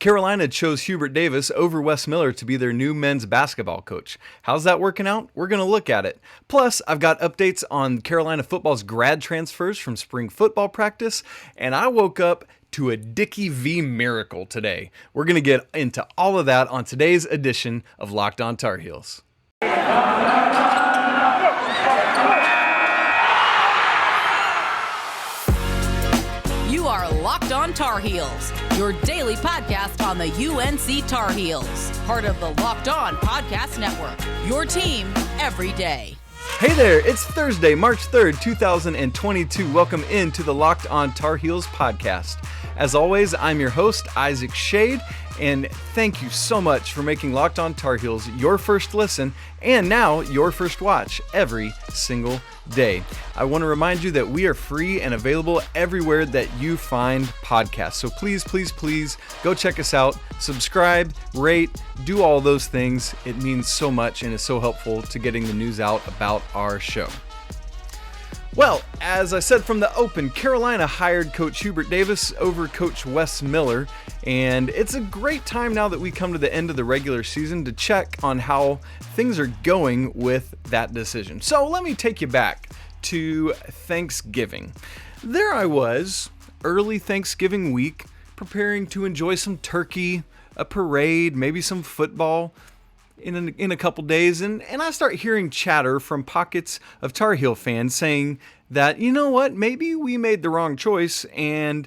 Carolina chose Hubert Davis over Wes Miller to be their new men's basketball coach. How's that working out? We're going to look at it. Plus, I've got updates on Carolina football's grad transfers from spring football practice, and I woke up to a Dickie V miracle today. We're going to get into all of that on today's edition of Locked On Tar Heels. You are Locked On Tar Heels, your daily podcast on the UNC Tar Heels, part of the Locked On Podcast Network, your team every day. Hey there, it's Thursday, March 3rd, 2022. Welcome into the Locked On Tar Heels podcast. As always, I'm your host, Isaac Schade, and thank you so much for making Locked On Tar Heels your first listen and now your first watch every single day. I want to remind you that we are free and available everywhere that you find podcasts. So please go check us out, subscribe, rate, do all those things. It means so much and is so helpful to getting the news out about our show. Well, as I said from the open, Carolina hired Coach Hubert Davis over Coach Wes Miller, and it's a great time now that we come to the end of the regular season to check on how things are going with that decision. So let me take you back to Thanksgiving. There I was, early Thanksgiving week, preparing to enjoy some turkey, a parade, maybe some football in a couple days, and I start hearing chatter from pockets of Tar Heel fans saying that, you know what, maybe we made the wrong choice and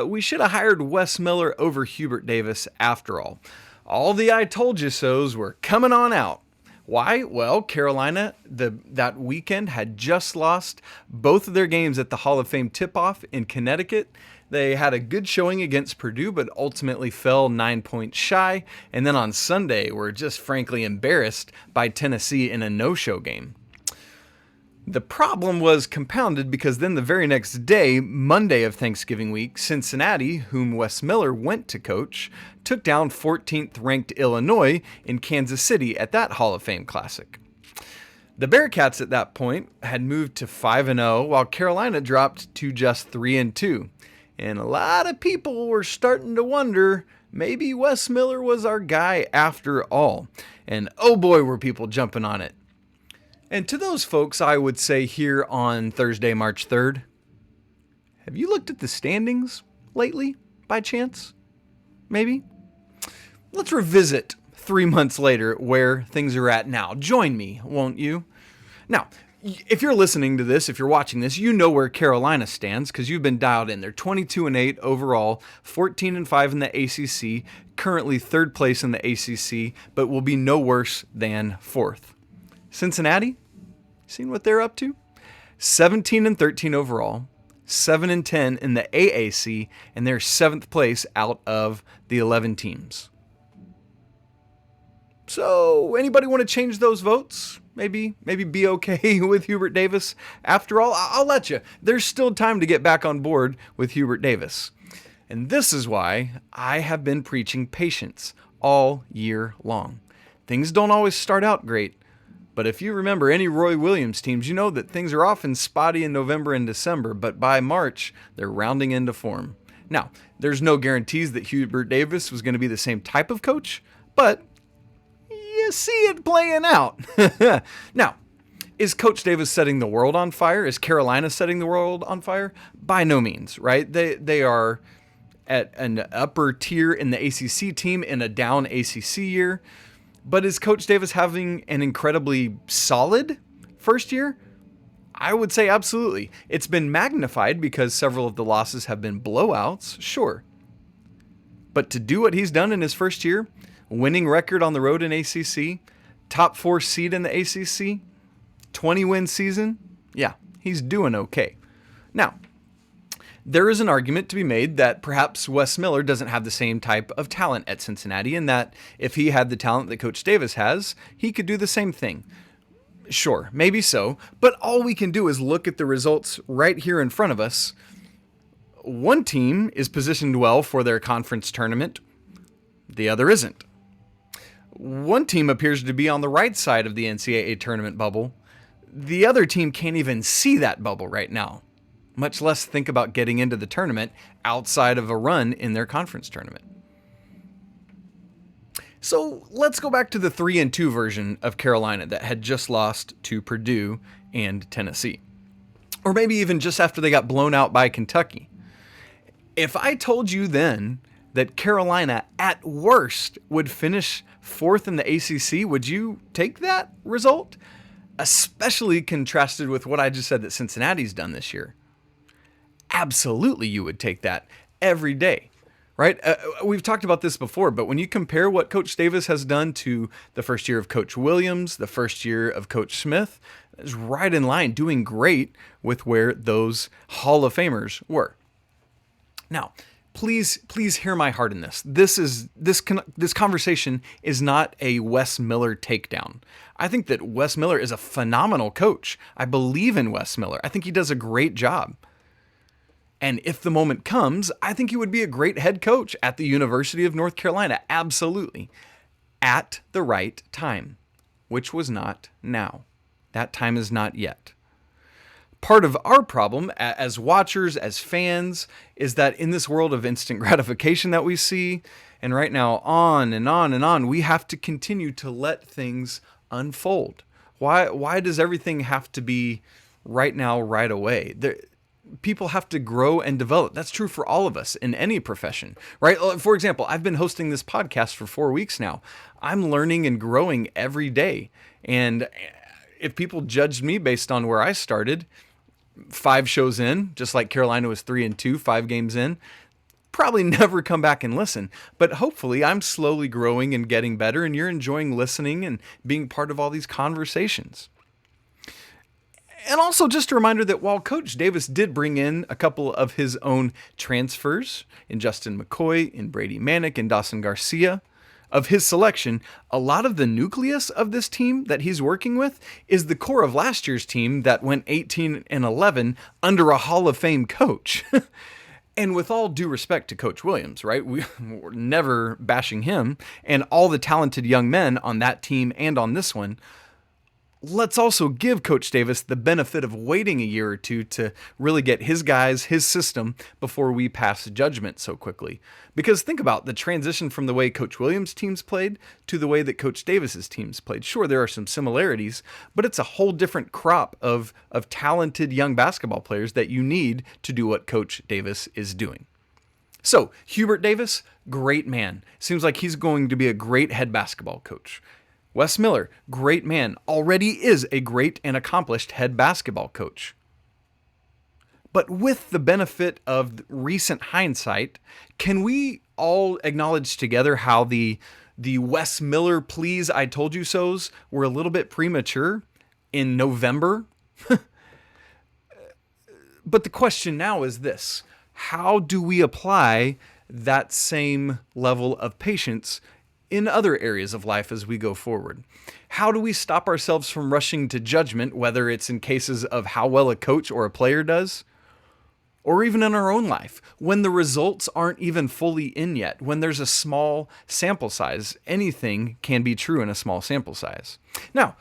we should have hired Wes Miller over Hubert Davis after all. All the I told you so's were coming on out. Why? Well, Carolina that weekend had just lost both of their games at the Hall of Fame tip-off in Connecticut. They had a good showing against Purdue, but ultimately fell 9 points shy. And then on Sunday, were just frankly embarrassed by Tennessee in a no-show game. The problem was compounded because then the very next day, Monday of Thanksgiving week, Cincinnati, whom Wes Miller went to coach, took down 14th ranked Illinois in Kansas City at that Hall of Fame Classic. The Bearcats at that point had moved to 5-0, while Carolina dropped to just 3-2. And a lot of people were starting to wonder, maybe Wes Miller was our guy after all. And oh boy, were people jumping on it. And to those folks, I would say here on Thursday, March 3rd, have you looked at the standings lately, by chance? Maybe? Let's revisit 3 months later where things are at now. Join me, won't you? Now, if you're listening to this, if you're watching this, you know where Carolina stands because you've been dialed in. They're 22-8 overall, 14-5 in the ACC, currently third place in the ACC, but will be no worse than fourth. Cincinnati, seen what they're up to? 17-13 overall, 7-10 in the AAC, and they're seventh place out of the 11 teams. So, anybody want to change those votes? Maybe be okay with Hubert Davis. After all, I'll let you. There's still time to get back on board with Hubert Davis. And this is why I have been preaching patience all year long. Things don't always start out great, but if you remember any Roy Williams teams, you know that things are often spotty in November and December, but by March, they're rounding into form. Now, there's no guarantees that Hubert Davis was going to be the same type of coach, but you see it playing out. Now, is Coach Davis setting the world on fire? Is Carolina setting the world on fire? By no means, right? They are at an upper tier in the ACC team in a down ACC year. But is Coach Davis having an incredibly solid first year? I would say absolutely. It's been magnified because several of the losses have been blowouts, sure. But to do what he's done in his first year, winning record on the road in ACC, top 4 seed in the ACC, 20-win season, yeah, he's doing okay. Now, there is an argument to be made that perhaps Wes Miller doesn't have the same type of talent at Cincinnati, and that if he had the talent that Coach Davis has, he could do the same thing. Sure, maybe so, but all we can do is look at the results right here in front of us. One team is positioned well for their conference tournament, the other isn't. One team appears to be on the right side of the NCAA tournament bubble. The other team can't even see that bubble right now, much less think about getting into the tournament outside of a run in their conference tournament. So let's go back to the 3-2 version of Carolina that had just lost to Purdue and Tennessee. Or maybe even just after they got blown out by Kentucky. If I told you then that Carolina at worst would finish 4th in the ACC, would you take that result? Especially contrasted with what I just said that Cincinnati's done this year. Absolutely, you would take that every day, right? We've talked about this before, but when you compare what Coach Davis has done to the first year of Coach Williams, the first year of Coach Smith, is right in line, doing great with where those Hall of Famers were. Now, please hear my heart in this. This conversation is not a Wes Miller takedown. I think that Wes Miller is a phenomenal coach. I believe in Wes Miller. I think he does a great job. And if the moment comes, I think he would be a great head coach at the University of North Carolina. Absolutely. At the right time, which was not now. That time is not yet. Part of our problem as watchers, as fans, is that in this world of instant gratification that we see, and right now on and on and on, we have to continue to let things unfold. Why does everything have to be right now, right away? People have to grow and develop. That's true for all of us in any profession, right? For example, I've been hosting this podcast for 4 weeks now. I'm learning and growing every day. And if people judged me based on where I started, 5 shows in, just like Carolina was 3-2, 5 games in, probably never come back and listen. But hopefully I'm slowly growing and getting better, and you're enjoying listening and being part of all these conversations. And also just a reminder that while Coach Davis did bring in a couple of his own transfers in Justin McCoy, in Brady Manek, and Dawson Garcia, of his selection, a lot of the nucleus of this team that he's working with is the core of last year's team that went 18-11 under a Hall of Fame coach. And with all due respect to Coach Williams, right? We're never bashing him and all the talented young men on that team and on this one. Let's also give Coach Davis the benefit of waiting a year or two to really get his guys, his system, before we pass judgment so quickly. Because think about the transition from the way Coach Williams' teams played to the way that Coach Davis's teams played. Sure, there are some similarities, but it's a whole different crop of talented young basketball players that you need to do what Coach Davis is doing. So, Hubert Davis, great man. Seems like he's going to be a great head basketball coach. Wes Miller, great man, already is a great and accomplished head basketball coach. But with the benefit of recent hindsight, can we all acknowledge together how the Wes Miller please I told you so's were a little bit premature in November? But the question now is this: how do we apply that same level of patience in other areas of life as we go forward? How do we stop ourselves from rushing to judgment, whether it's in cases of how well a coach or a player does, or even in our own life, when the results aren't even fully in yet, when there's a small sample size? Anything can be true in a small sample size. Now,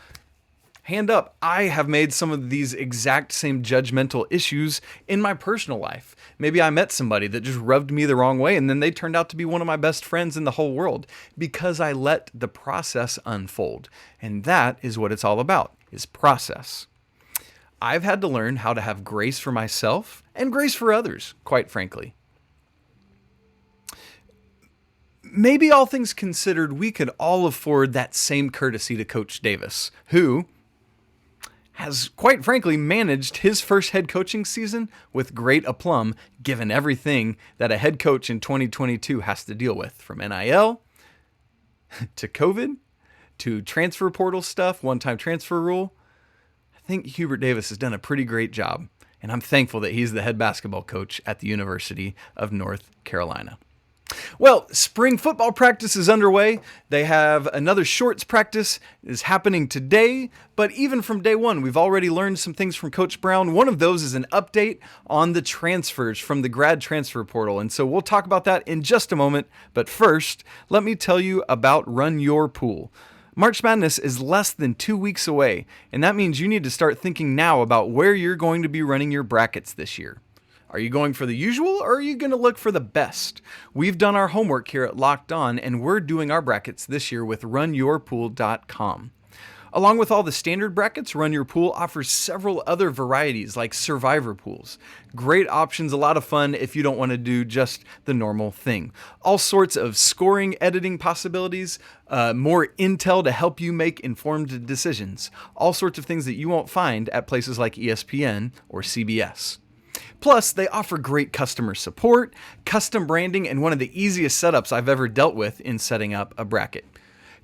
hand up, I have made some of these exact same judgmental issues in my personal life. Maybe I met somebody that just rubbed me the wrong way, and then they turned out to be one of my best friends in the whole world because I let the process unfold. And that is what it's all about, is process. I've had to learn how to have grace for myself and grace for others, quite frankly. Maybe all things considered, we could all afford that same courtesy to Coach Davis, who has, quite frankly, managed his first head coaching season with great aplomb, given everything that a head coach in 2022 has to deal with, from NIL to COVID to transfer portal stuff, one-time transfer rule. I think Hubert Davis has done a pretty great job, and I'm thankful that he's the head basketball coach at the University of North Carolina. Well, spring football practice is underway. They have another shorts practice is happening today, but even from day one, we've already learned some things from Coach Brown. One of those is an update on the transfers from the grad transfer portal, and so we'll talk about that in just a moment. But first, let me tell you about RunYourPool. March Madness is less than 2 weeks away, and that means you need to start thinking now about where you're going to be running your brackets this year. Are you going for the usual, or are you going to look for the best? We've done our homework here at Locked On, and we're doing our brackets this year with RunYourPool.com. Along with all the standard brackets, Run Your Pool offers several other varieties like survivor pools. Great options, a lot of fun if you don't want to do just the normal thing. All sorts of scoring, editing possibilities, more intel to help you make informed decisions. All sorts of things that you won't find at places like ESPN or CBS. Plus, they offer great customer support, custom branding, and one of the easiest setups I've ever dealt with in setting up a bracket.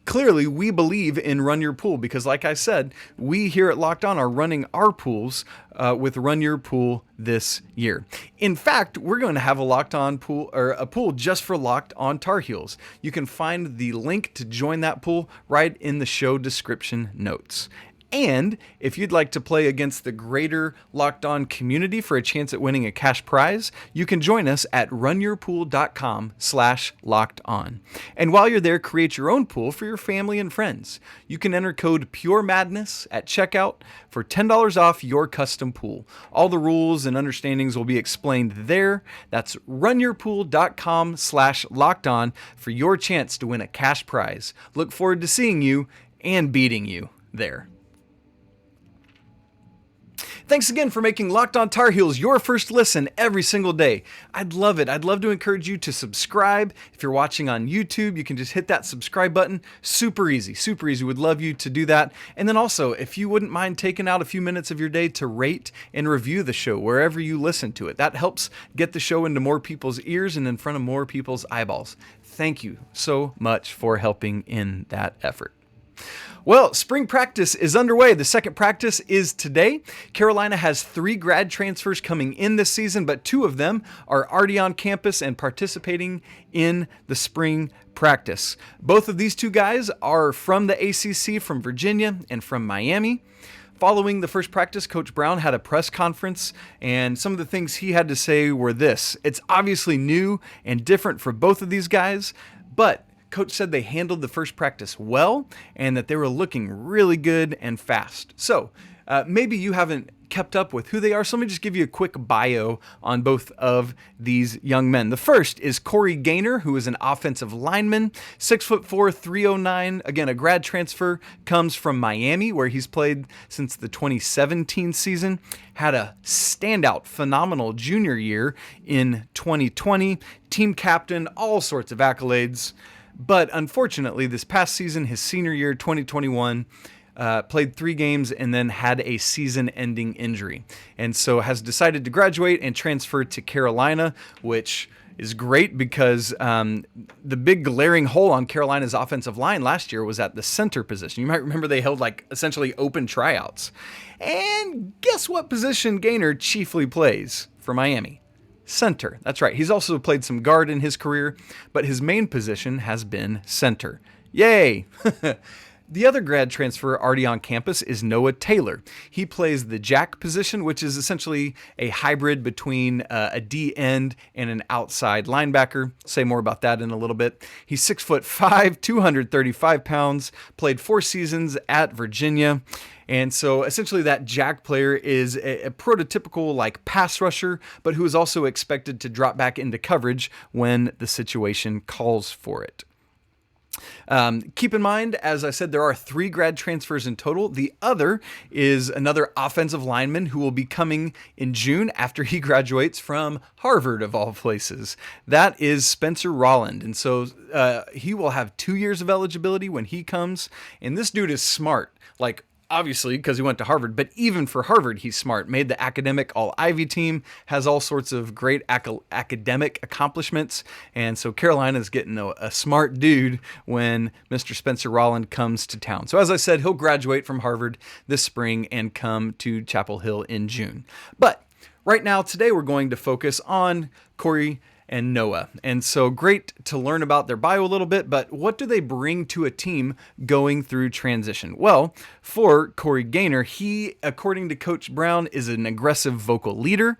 Clearly, we believe in Run Your Pool because, like I said, we here at Locked On are running our pools with Run Your Pool this year. In fact, we're going to have a Locked On pool, or a pool just for Locked On Tar Heels. You can find the link to join that pool right in the show description notes. And if you'd like to play against the greater Locked On community for a chance at winning a cash prize, you can join us at runyourpool.com/lockedon. And while you're there, create your own pool for your family and friends. You can enter code PUREMADNESS at checkout for $10 off your custom pool. All the rules and understandings will be explained there. That's runyourpool.com/lockedon for your chance to win a cash prize. Look forward to seeing you and beating you there. Thanks again for making Locked On Tar Heels your first listen every single day. I'd love it. I'd love to encourage you to subscribe. If you're watching on YouTube, you can just hit that subscribe button. Super easy, super easy. Would love you to do that. And then also, if you wouldn't mind taking out a few minutes of your day to rate and review the show wherever you listen to it. That helps get the show into more people's ears and in front of more people's eyeballs. Thank you so much for helping in that effort. Well, spring practice is underway. The second practice is today. Carolina has 3 grad transfers coming in this season, but 2 of them are already on campus and participating in the spring practice. Both of these 2 guys are from the ACC, from Virginia and from Miami. Following the first practice, Coach Brown had a press conference, and some of the things he had to say were this. It's obviously new and different for both of these guys, but Coach said they handled the first practice well and that they were looking really good and fast. So maybe you haven't kept up with who they are, so let me just give you a quick bio on both of these young men. The first is Corey Gaynor, who is an offensive lineman, 6'4", 309. Again, a grad transfer, comes from Miami, where he's played since the 2017 season. Had a standout, phenomenal junior year in 2020. Team captain, all sorts of accolades. But unfortunately, this past season, his senior year, 2021, played 3 games and then had a season-ending injury. And so has decided to graduate and transfer to Carolina, which is great because the big glaring hole on Carolina's offensive line last year was at the center position. You might remember they held essentially open tryouts. And guess what position Gaynor chiefly plays for Miami? Center. That's right. He's also played some guard in his career, but his main position has been center. Yay! The other grad transfer already on campus is Noah Taylor. He plays the jack position, which is essentially a hybrid between a D end and an outside linebacker. Say more about that in a little bit. He's 6'5", 235 pounds, played 4 seasons at Virginia. And so essentially that jack player is a prototypical pass rusher, but who is also expected to drop back into coverage when the situation calls for it. Keep in mind, as I said, there are 3 grad transfers in total. The other is another offensive lineman who will be coming in June after he graduates from Harvard, of all places. That is Spencer Rolland. And so he will have 2 years of eligibility when he comes. And this dude is smart. Obviously, because he went to Harvard, but even for Harvard, he's smart. Made the academic All-Ivy team, has all sorts of great academic accomplishments, and so Carolina's getting a smart dude when Mr. Spencer Rolland comes to town. So as I said, he'll graduate from Harvard this spring and come to Chapel Hill in June. But right now, today, we're going to focus on Corey and Noah. And so great to learn about their bio a little bit, but what do they bring to a team going through transition? Well, for Corey Gaynor, he, according to Coach Brown, is an aggressive vocal leader.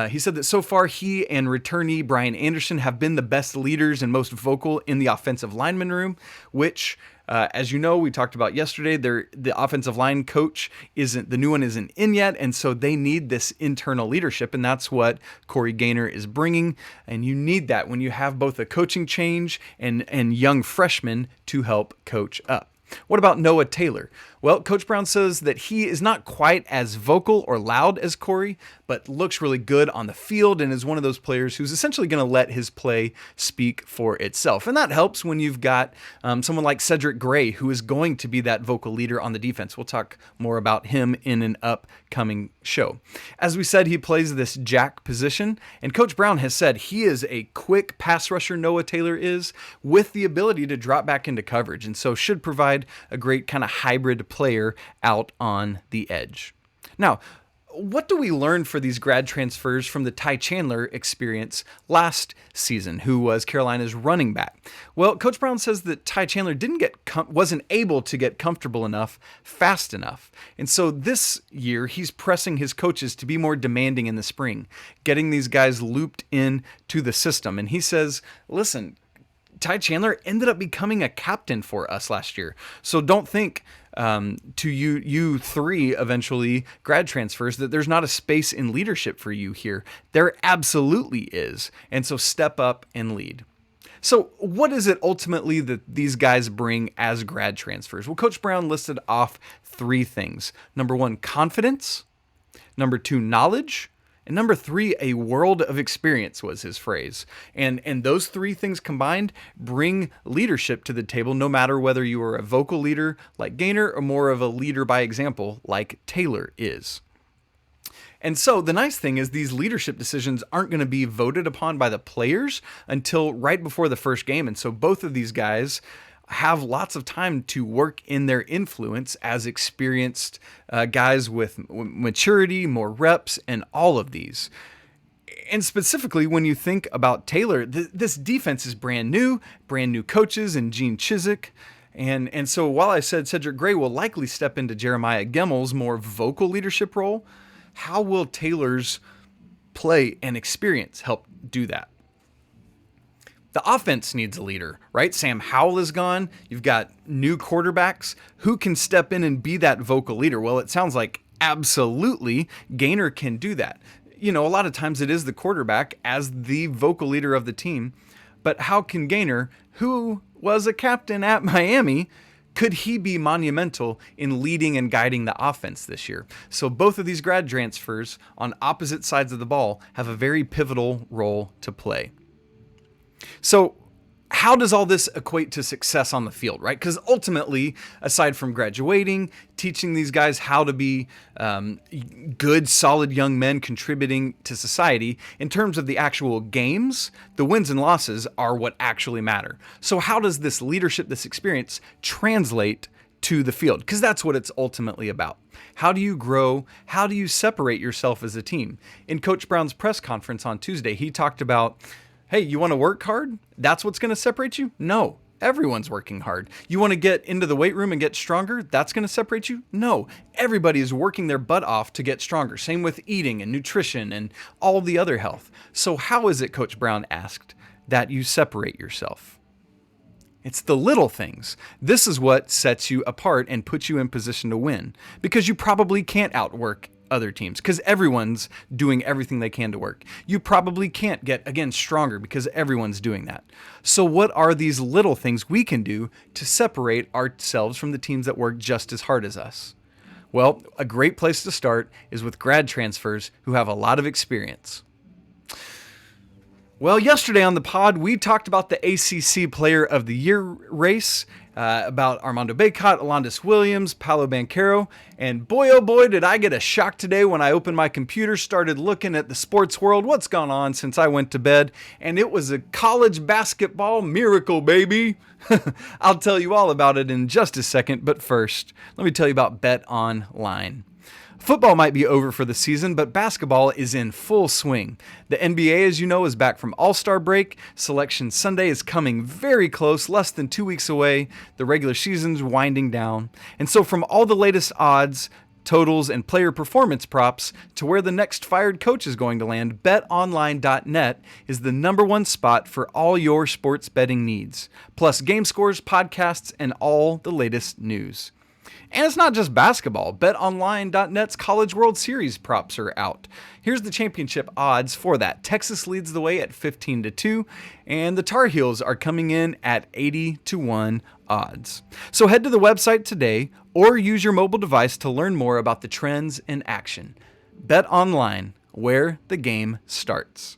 He said that so far he and returnee Brian Anderson have been the best leaders and most vocal in the offensive lineman room, which As you know, we talked about yesterday, the offensive line coach the new one isn't in yet, and so they need this internal leadership, and that's what Corey Gaynor is bringing. And you need that when you have both a coaching change and young freshmen to help coach up. What about Noah Taylor? Well, Coach Brown says that he is not quite as vocal or loud as Corey, but looks really good on the field and is one of those players who's essentially going to let his play speak for itself. And that helps when you've got someone like Cedric Gray, who is going to be that vocal leader on the defense. We'll talk more about him in an upcoming show. As we said, he plays this jack position, and Coach Brown has said he is a quick pass rusher, Noah Taylor is, with the ability to drop back into coverage, and so should provide a great kind of hybrid player out on the edge. Now, what do we learn for these grad transfers from the Ty Chandler experience last season, who was Carolina's running back? Well, Coach Brown says that Ty Chandler wasn't able to get comfortable enough fast enough. And so this year, he's pressing his coaches to be more demanding in the spring, getting these guys looped in to the system. And he says, listen, Ty Chandler ended up becoming a captain for us last year. So don't think to you three eventually grad transfers that there's not a space in leadership for you here. There absolutely is. And so step up and lead. So what is it ultimately that these guys bring as grad transfers? Well, Coach Brown listed off 3 things. Number 1, confidence. Number 2, knowledge. And number 3, a world of experience was his phrase. And those 3 things combined bring leadership to the table, no matter whether you are a vocal leader like Gaynor or more of a leader by example like Taylor is. And so the nice thing is these leadership decisions aren't going to be voted upon by the players until right before the first game. And so both of these guys have lots of time to work in their influence as experienced guys with maturity, more reps, and all of these. And specifically, when you think about Taylor, this defense is brand new coaches and Gene Chizik. And so while I said Cedric Gray will likely step into Jeremiah Gemmel's more vocal leadership role, how will Taylor's play and experience help do that? The offense needs a leader, right? Sam Howell is gone. You've got new quarterbacks. Who can step in and be that vocal leader? Well, it sounds like absolutely Gaynor can do that. You know, a lot of times it is the quarterback as the vocal leader of the team. But how can Gaynor, who was a captain at Miami, could he be monumental in leading and guiding the offense this year? So both of these grad transfers on opposite sides of the ball have a very pivotal role to play. So how does all this equate to success on the field, right? Because ultimately, aside from graduating, teaching these guys how to be good, solid young men contributing to society, in terms of the actual games, the wins and losses are what actually matter. So how does this leadership, this experience, translate to the field? Because that's what it's ultimately about. How do you grow? How do you separate yourself as a team? In Coach Brown's press conference on Tuesday, he talked about, hey, you want to work hard? That's what's going to separate you? No, everyone's working hard. You want to get into the weight room and get stronger? That's going to separate you? No, everybody is working their butt off to get stronger. Same with eating and nutrition and all the other health. So how is it, Coach Brown asked, that you separate yourself? It's the little things. This is what sets you apart and puts you in position to win, because you probably can't outwork other teams because everyone's doing everything they can to work. You probably can't get, again, stronger because everyone's doing that. So what are these little things we can do to separate ourselves from the teams that work just as hard as us? Well, a great place to start is with grad transfers who have a lot of experience. Well, yesterday on the pod, we talked about the ACC Player of the Year race, about Armando Bacot, Alondis Williams, Paolo Banchero, and boy, oh boy, did I get a shock today when I opened my computer, started looking at the sports world, what's gone on since I went to bed, and it was a college basketball miracle, baby. I'll tell you all about it in just a second, but first, let me tell you about BetOnline. Football might be over for the season, but basketball is in full swing. The NBA, as you know, is back from All-Star break. Selection Sunday is coming very close, less than 2 weeks away. The regular season's winding down. And so from all the latest odds, totals, and player performance props to where the next fired coach is going to land, BetOnline.net is the #1 spot for all your sports betting needs, plus game scores, podcasts, and all the latest news. And it's not just basketball. BetOnline.net's College World Series props are out. Here's the championship odds for that. Texas leads the way at 15-2, and the Tar Heels are coming in at 80-1 odds. So head to the website today or use your mobile device to learn more about the trends in action. BetOnline, where the game starts.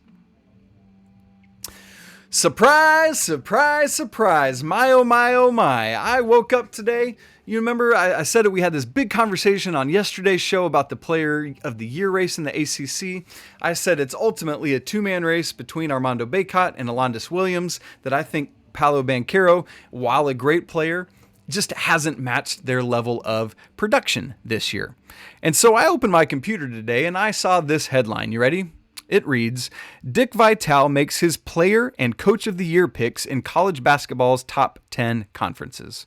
Surprise, surprise, surprise. My, oh my, oh my. I woke up today. You remember I said that we had this big conversation on yesterday's show about the Player of the Year race in the ACC. I said it's ultimately a two-man race between Armando Bacot and Alondes Williams, that I think Paolo Banchero, while a great player, just hasn't matched their level of production this year. And so I opened my computer today and I saw this headline. You ready? It reads, Dick Vitale makes his Player and Coach of the Year picks in college basketball's top 10 conferences.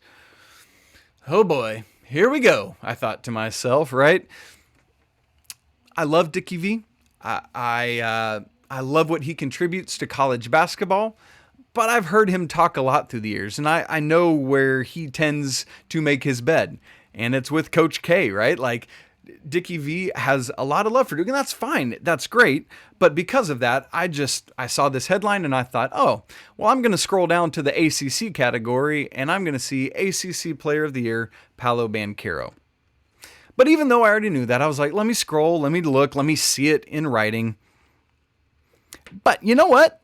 Oh boy, here we go, I thought to myself, right? I love Dickie V. I love what he contributes to college basketball, but I've heard him talk a lot through the years, and I know where he tends to make his bed, and it's with Coach K, right? Like, Dickie V has a lot of love for Duke, and that's fine. That's great. But because of that, I saw this headline and I thought, oh, well, I'm going to scroll down to the ACC category and I'm going to see ACC Player of the Year, Paolo Banchero. But even though I already knew that, I was like, let me scroll, let me look, let me see it in writing. But you know what?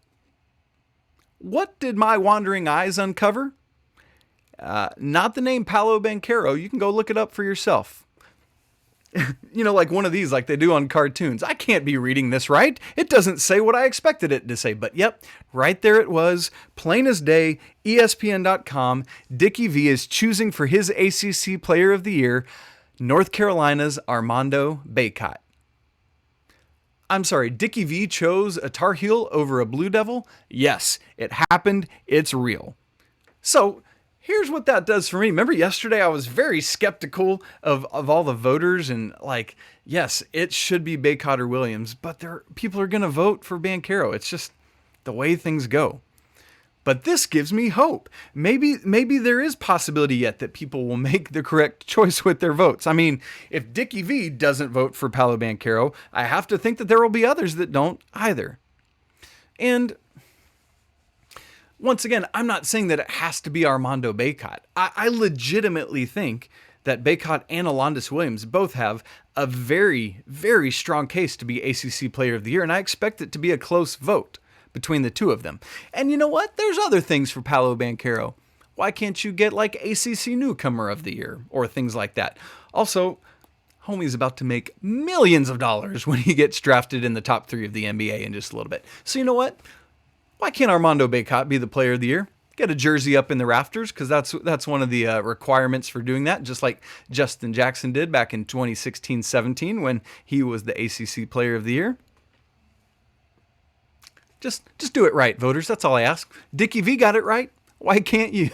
What did my wandering eyes uncover? Not the name Paolo Banchero. You can go look it up for yourself. You know, like one of these, like they do on cartoons. I can't be reading this right. It doesn't say what I expected it to say. But yep, right there it was. Plain as day, ESPN.com. Dickie V is choosing for his ACC Player of the Year, North Carolina's Armando Bacot. I'm sorry, Dickie V chose a Tar Heel over a Blue Devil? Yes, it happened. It's real. So, here's what that does for me. Remember yesterday I was very skeptical of all the voters and like, yes, it should be Bacot or Williams, but people are going to vote for Banchero. It's just the way things go. But this gives me hope. Maybe there is possibility yet that people will make the correct choice with their votes. I mean, if Dickie V doesn't vote for Paolo Banchero, I have to think that there will be others that don't either. And once again, I'm not saying that it has to be Armando Bacot. I legitimately think that Bacot and Alondes Williams both have a very, very strong case to be ACC Player of the Year, and I expect it to be a close vote between the two of them. And you know what? There's other things for Paolo Banchero. Why can't you get like ACC Newcomer of the Year or things like that? Also, homie's about to make millions of dollars when he gets drafted in the top 3 of the NBA in just a little bit. So you know what? Why can't Armando Bacot be the Player of the Year? Get a jersey up in the rafters, because that's one of the requirements for doing that, just like Justin Jackson did back in 2016-17 when he was the ACC Player of the Year. Just do it right, voters. That's all I ask. Dickie V got it right. Why can't you?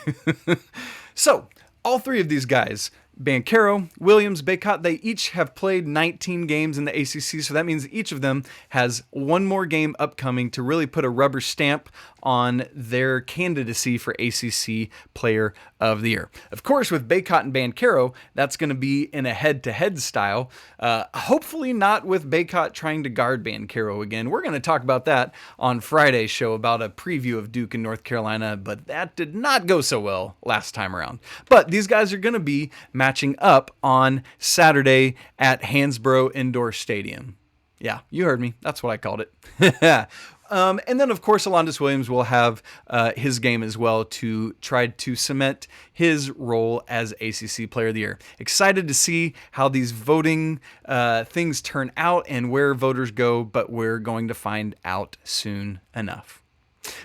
So, all 3 of these guys, Banchero, Williams, Bacot, they each have played 19 games in the ACC, so that means each of them has one more game upcoming to really put a rubber stamp on their candidacy for ACC Player of the Year. Of course, with Bacot and Banchero, that's going to be in a head-to-head style. Hopefully not with Bacot trying to guard Banchero again. We're going to talk about that on Friday's show about a preview of Duke and North Carolina, but that did not go so well last time around. But these guys are going to be matching up on Saturday at Hansbrough Indoor Stadium. Yeah, you heard me. That's what I called it. And then, of course, Alondes Williams will have his game as well to try to cement his role as ACC Player of the Year. Excited to see how these voting things turn out and where voters go, but we're going to find out soon enough.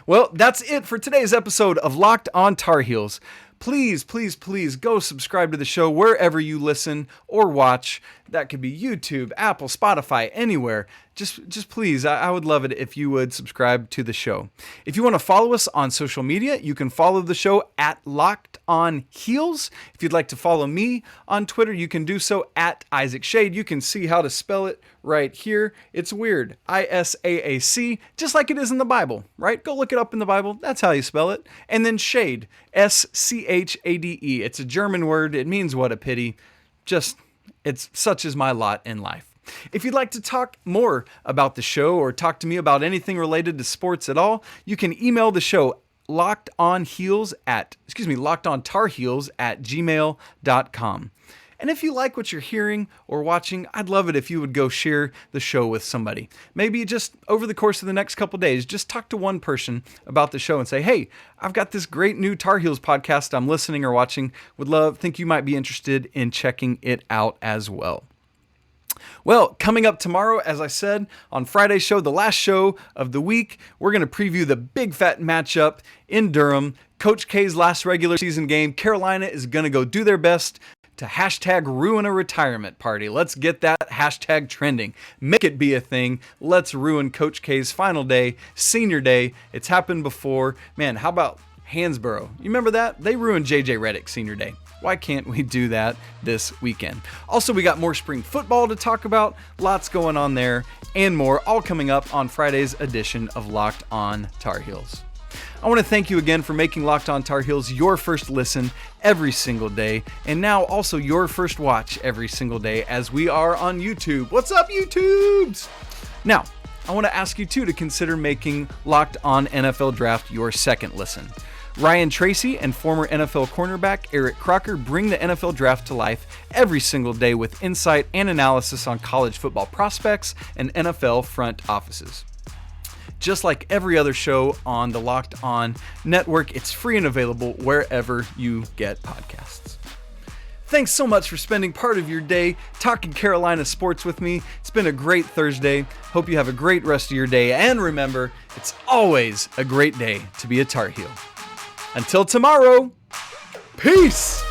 Well, that's it for today's episode of Locked on Tar Heels. Please, please, please go subscribe to the show wherever you listen or watch. That could be YouTube, Apple, Spotify, anywhere. just please, I would love it if you would subscribe to the show. If you want to follow us on social media, you can follow the show at Locked On Heels. If you'd like to follow me on Twitter, you can do so at Isaac Schade. You can see how to spell it right here. It's weird. Isaac, just like it is in the Bible, right? Go look it up in the Bible. That's how you spell it. And then Schade, Schade. It's a German word. It means what a pity. It's such is my lot in life. If you'd like to talk more about the show or talk to me about anything related to sports at all, you can email the show lockedontarheels@gmail.com. And if you like what you're hearing or watching, I'd love it if you would go share the show with somebody. Maybe just over the course of the next couple days, just talk to one person about the show and say, hey, I've got this great new Tar Heels podcast I'm listening or watching. Think you might be interested in checking it out as well. Well, coming up tomorrow, as I said, on Friday's show, the last show of the week, we're going to preview the big fat matchup in Durham. Coach K's last regular season game. Carolina is going to go do their best to hashtag ruin a retirement party. Let's get that hashtag trending. Make it be a thing. Let's ruin Coach K's final day, senior day. It's happened before. Man, how about Hansborough? You remember that? They ruined J.J. Redick's senior day. Why can't we do that this weekend? Also, we got more spring football to talk about. Lots going on there and more, all coming up on Friday's edition of Locked On Tar Heels. I want to thank you again for making Locked On Tar Heels your first listen every single day, and now also your first watch every single day as we are on YouTube. What's up, YouTubes? Now, I want to ask you too to consider making Locked On NFL Draft your second listen. Ryan Tracy and former NFL cornerback Eric Crocker bring the NFL Draft to life every single day with insight and analysis on college football prospects and NFL front offices. Just like every other show on the Locked On Network, it's free and available wherever you get podcasts. Thanks so much for spending part of your day talking Carolina sports with me. It's been a great Thursday. Hope you have a great rest of your day. And remember, it's always a great day to be a Tar Heel. Until tomorrow, peace!